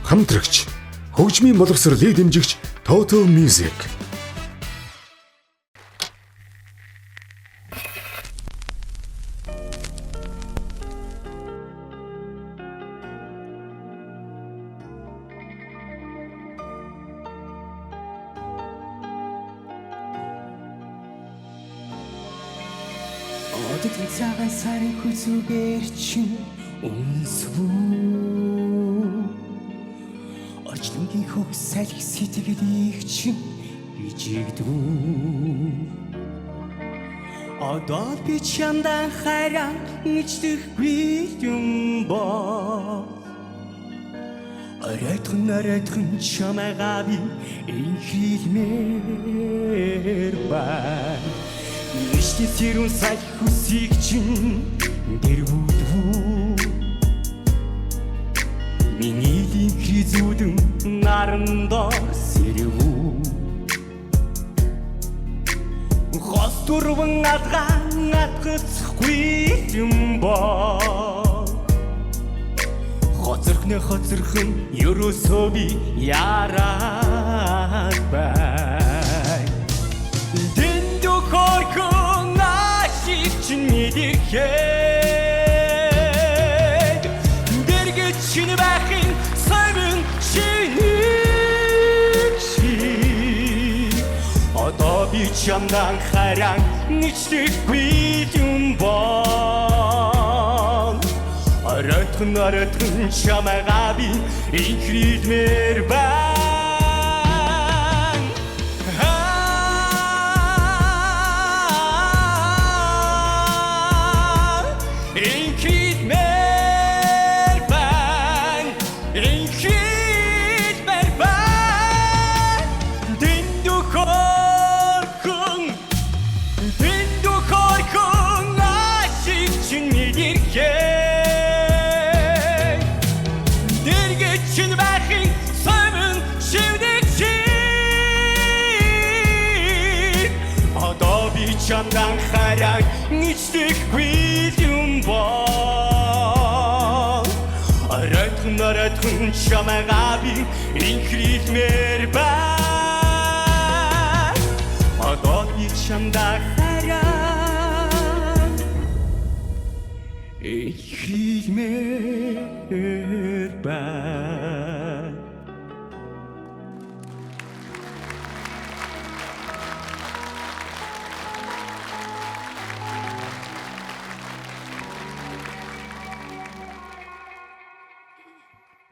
хамтрагч, хөгжмийн боловсролыг дэмжигч Total Music. 어두운 작은 살이 구석에 친 온수부 어찌든 기호 살기 시티게 디친 이지도 어차피 참단 하랑 이치득 귀중보 어레튼 참아가비 인히메르바 Ништи сирун сай хүсийг чинь дэрвүүдвүү Миний линхи зүудэн нарандор сэрвүү Хос турван атгацхгүй юм боо Хоцорхон ерөөсөө би яраад бай Korkun aşık için yedirken Bir güçün bakın sevin şinik O da bir camdan karan içtik güdüm bol Aratın çamağa bin İnkrit merben Camdan karan içtik güdüm bol Aratın çamağa bin inkrit merben Adat içamda karan inkrit merben